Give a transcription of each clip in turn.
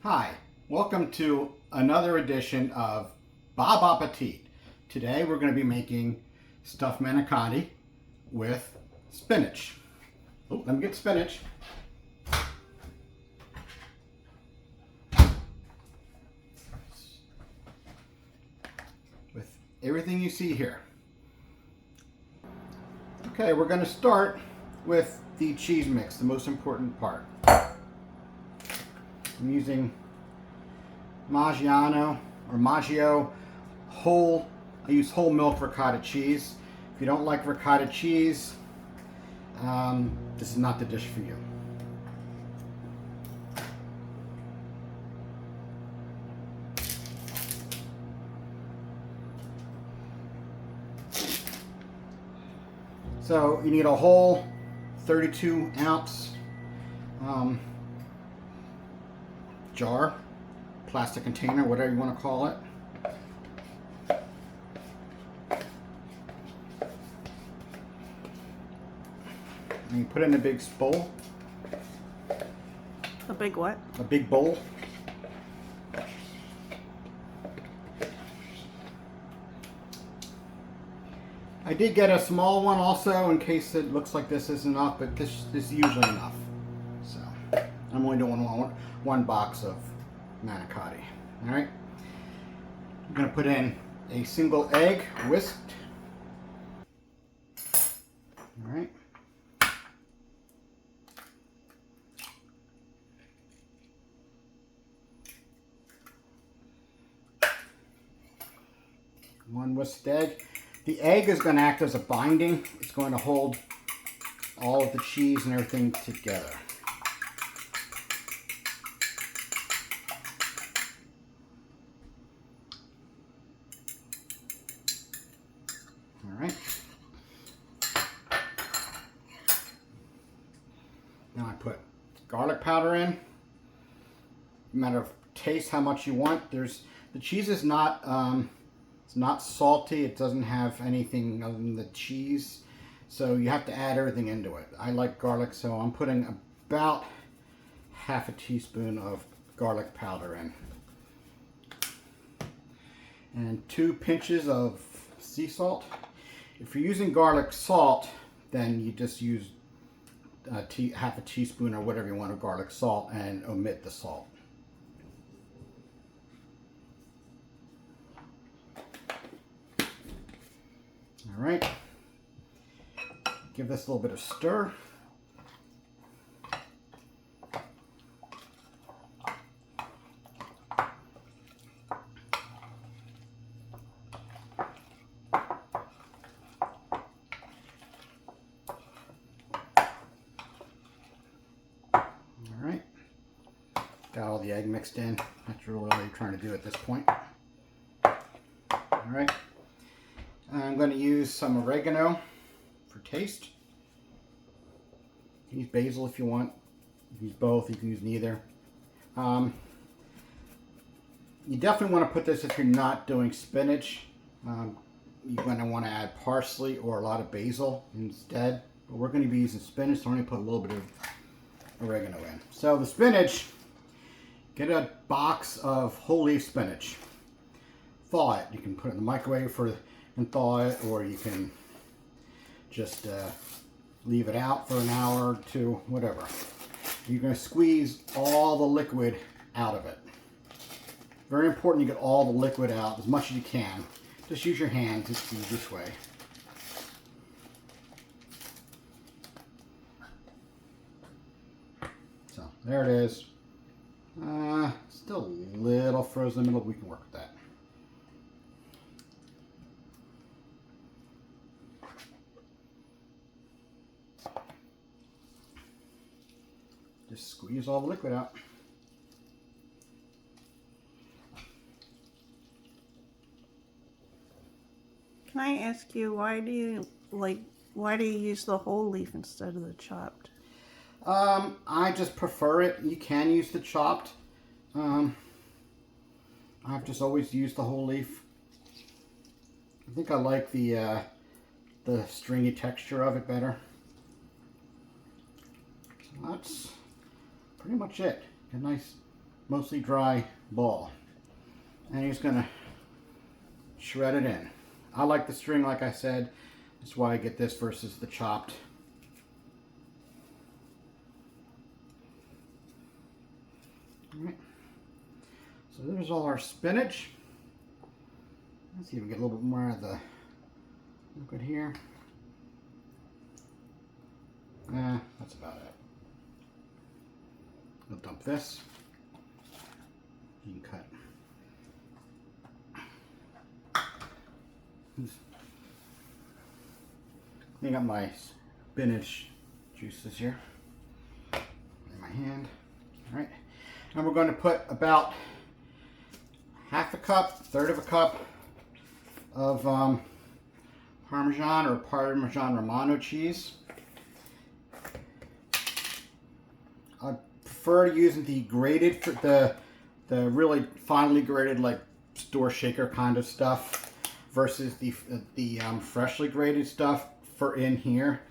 Hi, welcome to another edition of Bob Appetit. Today we're going to be making stuffed manicotti with spinach. Oh, let me get spinach. With everything you see here. Okay, we're going to start with the cheese mix, the most important part. I'm using Maggiano or Maggio whole. I use whole milk ricotta cheese. If you don't like ricotta cheese, this is not the dish for you. So you need a whole 32 ounce jar, plastic container, whatever you want to call it. And you put it in a big bowl. A big what? A big bowl. I did get a small one also in case it looks like this is enough, but this is usually enough. So I'm only doing one box of manicotti. All right. I'm going to put in a single egg, whisked. All right. One whisked egg. The egg is going to act as a binding. It's going to hold all of the cheese and everything together. All right. Now I put garlic powder in. Matter of taste, how much you want. The cheese is not it's not salty. It doesn't have anything other than the cheese, so you have to add everything into it. I like garlic, so I'm putting about half a teaspoon of garlic powder in, and 2 pinches of sea salt. If you're using garlic salt, then you just use half a teaspoon or whatever you want of garlic salt and omit the salt. All right. Give this a little bit of stir. Got all the egg mixed in. That's really what you're trying to do at this point. All right. I'm going to use some oregano for taste. You can use basil if you want. You can use both. You can use neither. You definitely want to put this if you're not doing spinach. You're going to want to add parsley or a lot of basil instead. But we're going to be using spinach, so I'm going to put a little bit of oregano in. So the spinach. Get a box of whole leaf spinach. Thaw it. You can put it in the microwave and thaw it, or you can just leave it out for an hour or two, whatever. You're going to squeeze all the liquid out of it. Very important you get all the liquid out as much as you can. Just use your hands. It's the easiest way. So there it is. Still a little frozen in the middle. We can work with that. Just squeeze all the liquid out. Can I ask you, why do you use the whole leaf instead of the chopped? I just prefer it. You can use the chopped. I've just always used the whole leaf. I think I like the stringy texture of it better. So that's pretty much it. A nice mostly dry ball. And you're just gonna shred it in. I like the string, like I said. That's why I get this versus the chopped. All right. So there's all our spinach. Let's see if we get a little bit more of the liquid here. That's about it. We'll dump this. You can cut. Clean up my spinach juices here in my hand. All right, and we're going to put about half a cup, third of a cup of Parmesan or Parmesan Romano cheese. I prefer using the grated, for the really finely grated, like store shaker kind of stuff, versus the freshly grated stuff for in here,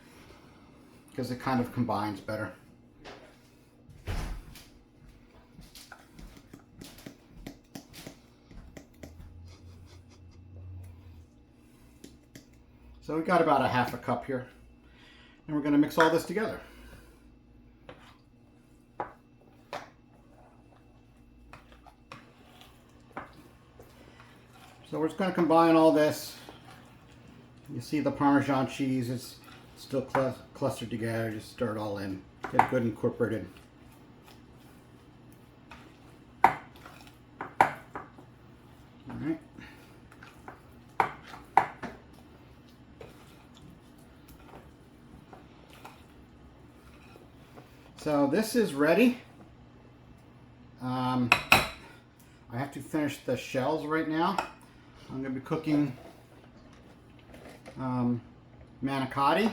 because it kind of combines better. So we got about a half a cup here, and we're going to mix all this together. So we're just going to combine all this. You see the Parmesan cheese is still clustered together. Just stir it all in. Get it good incorporated. All right. So this is ready. I have to finish the shells right now. I'm going to be cooking Manicotti.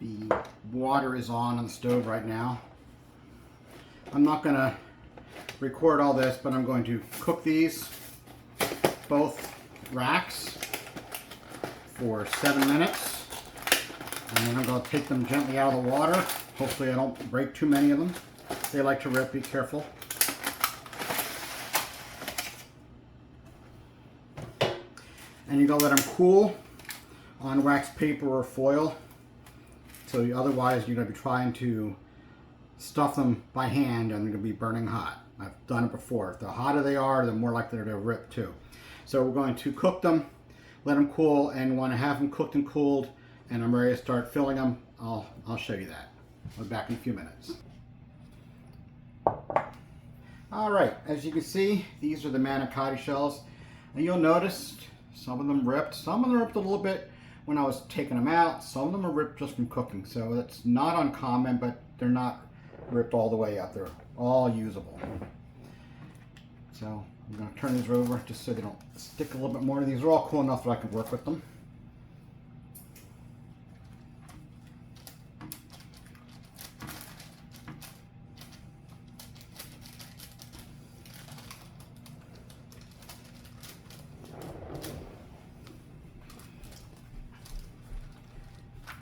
The water is on the stove right now. I'm not going to record all this, but I'm going to cook these, both racks, for 7 minutes. And then I'm going to take them gently out of the water. Hopefully I don't break too many of them. They like to rip, be careful. And you're going to let them cool on wax paper or foil. So otherwise you're going to be trying to stuff them by hand and they're going to be burning hot. I've done it before. The hotter they are, the more likely they're to rip too. So we're going to cook them, let them cool, and when I have them cooked and cooled and I'm ready to start filling them, I'll show you that. I'll be back in a few minutes. All right, as you can see, these are the Manicotti shells. And you'll notice some of them ripped. Some of them ripped a little bit when I was taking them out. Some of them are ripped just from cooking. So that's not uncommon, but they're not ripped all the way up. They're all usable. So I'm going to turn these over just so they don't stick a little bit more. These are all cool enough that I can work with them.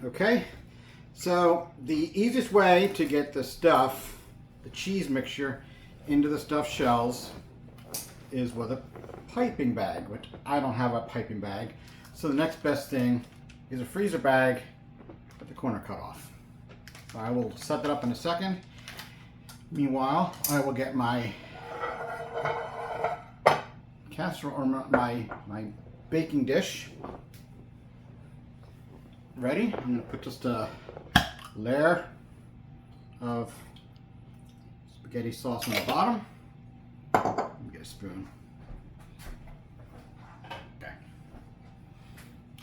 Okay, so the easiest way to get the stuff, the cheese mixture, into the stuffed shells is with a piping bag, which I don't have a piping bag. So the next best thing is a freezer bag with the corner cut off. So I will set that up in a second. Meanwhile, I will get my casserole or my baking dish ready. I'm going to put just a layer of spaghetti sauce on the bottom. Let me get a spoon. Okay.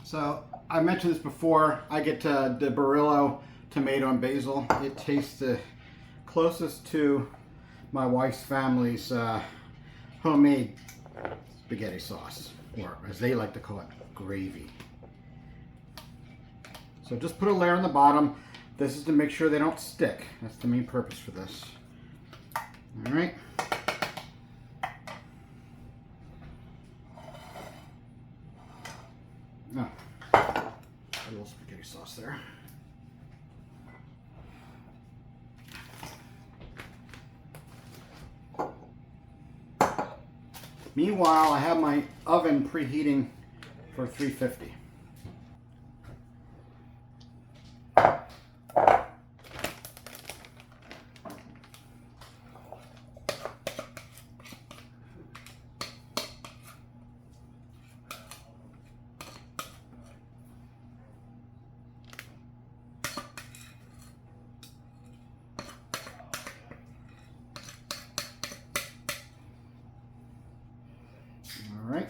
So I mentioned this before. I get the Barilla Tomato and Basil. It tastes the closest to my wife's family's homemade spaghetti sauce, or as they like to call it, gravy. So just put a layer on the bottom. This is to make sure they don't stick. That's the main purpose for this. All right. Oh, a little spaghetti sauce there. Meanwhile, I have my oven preheating for 350. All right.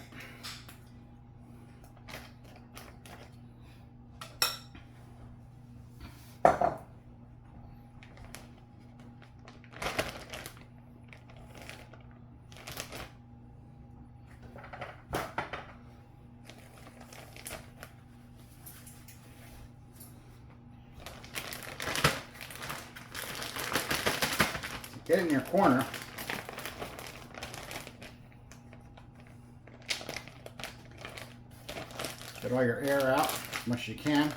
Get in your corner. Get all your air out as much as you can.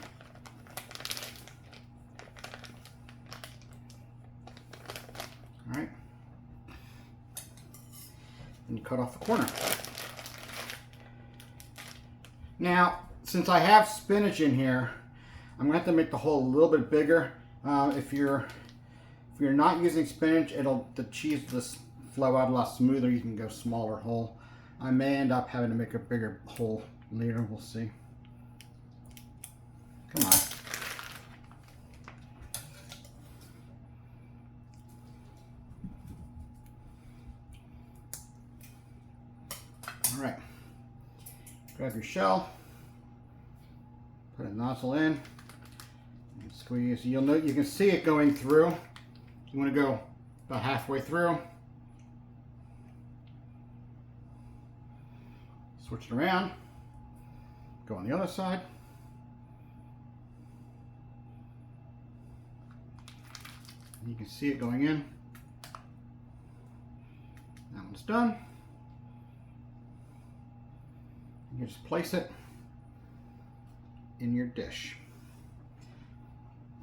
All right. And you cut off the corner. Now, since I have spinach in here, I'm gonna have to make the hole a little bit bigger. If you're not using spinach, the cheese will just flow out a lot smoother. You can go smaller hole. I may end up having to make a bigger hole later. We'll see. Come on. All right. Grab your shell. Put a nozzle in. And squeeze. You'll note you can see it going through. You want to go about halfway through. Switch it around. Go on the other side. And you can see it going in. That one's done. You just place it in your dish.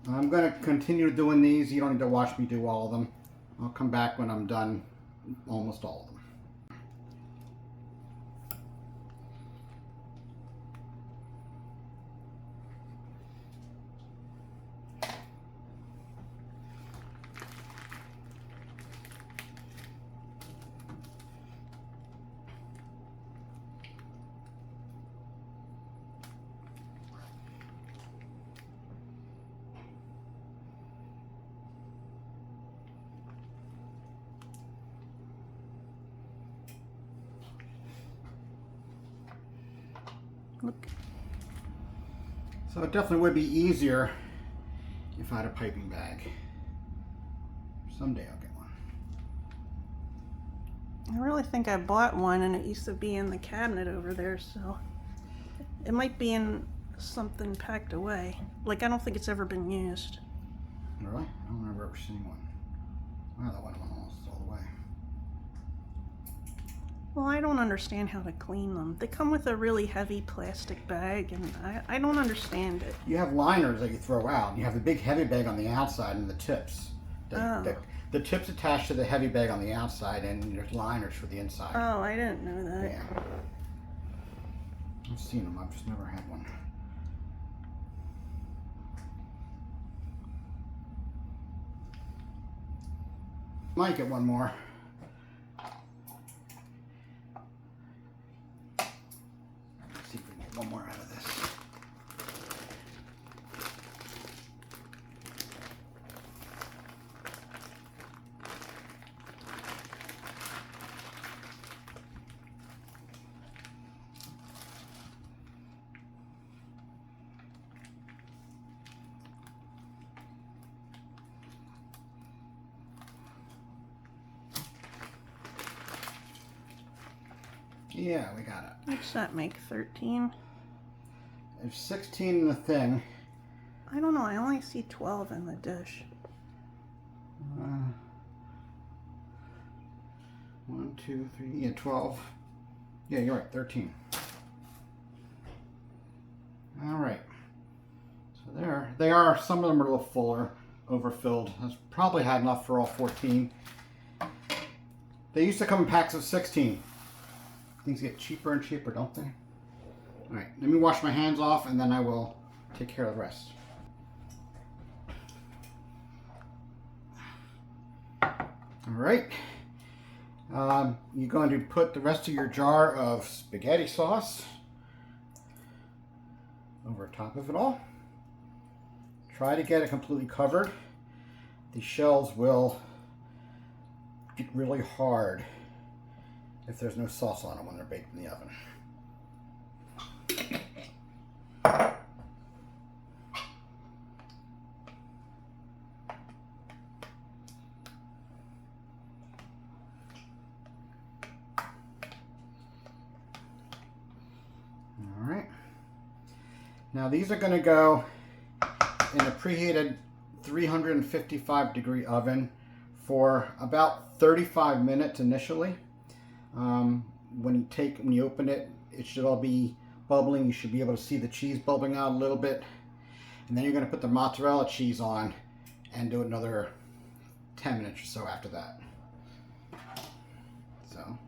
I'm going to continue doing these. You don't need to watch me do all of them. I'll come back when I'm done almost all of them. Look. So it definitely would be easier if I had a piping bag. Someday I'll get one. I really think I bought one and it used to be in the cabinet over there, so it might be in something packed away. Like, I don't think it's ever been used. Really? I don't remember ever seeing one. Wow, that one went almost all the way. Well, I don't understand how to clean them. They come with a really heavy plastic bag, and I don't understand it. You have liners that you throw out. You have the big heavy bag on the outside and the tips. The tips attached to the heavy bag on the outside, and there's liners for the inside. Oh, I didn't know that. Yeah. I've seen them. I've just never had one. Might get one more. Let's see if we can get one more out of this. Yeah, we got it. What's that make, 13? There's 16 in the thing. I don't know, I only see 12 in the dish. 1, 2, 3, yeah, 12. Yeah, you're right, 13. All right. So they are, some of them are a little fuller, overfilled. That's probably had enough for all 14. They used to come in packs of 16. Things get cheaper and cheaper, don't they? All right, let me wash my hands off and then I will take care of the rest. All right. You're going to put the rest of your jar of spaghetti sauce over top of it all. Try to get it completely covered. The shells will get really hard if there's no sauce on them when they're baked in the oven. All right. Now these are going to go in a preheated 355-degree oven for about 35 minutes initially. When you open it, it should all be bubbling. You should be able to see the cheese bubbling out a little bit. And then you're going to put the mozzarella cheese on and do another 10 minutes or so after that. So.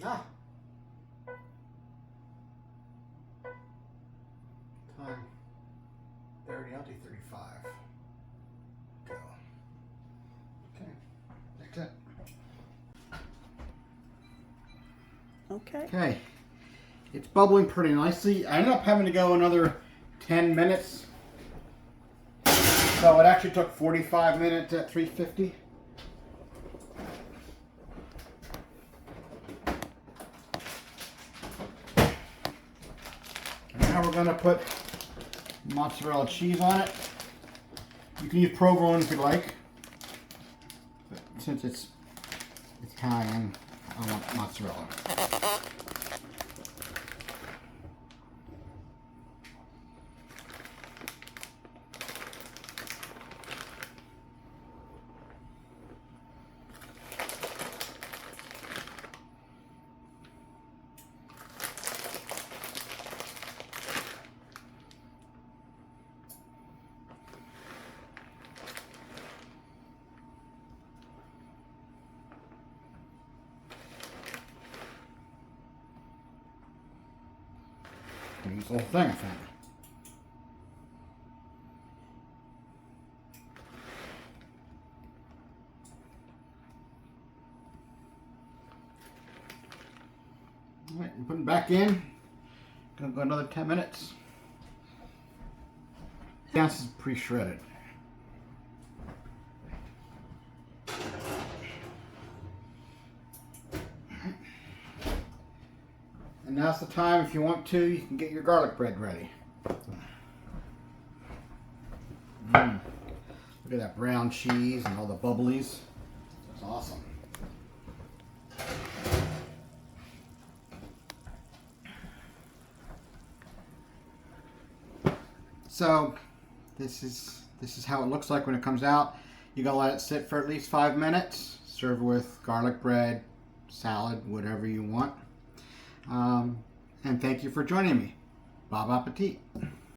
Ah. Time 30, I'll do 35. Go. Okay, that's it. Okay. Okay, it's bubbling pretty nicely. I ended up having to go another 10 minutes. So it actually took 45 minutes at 350. Now we're going to put mozzarella cheese on it. You can use provolone if you like, but since it's Italian, I want mozzarella. Use the whole thing, I think. All right, put it back in. Gonna go another 10 minutes. Gas is pre-shredded. And now's the time, if you want to, you can get your garlic bread ready. Look at that brown cheese and all the bubblies. That's awesome. So this is how it looks like when it comes out. You're gonna let it sit for at least 5 minutes. Serve with garlic bread, salad, whatever you want. And thank you for joining me. Bon appetit.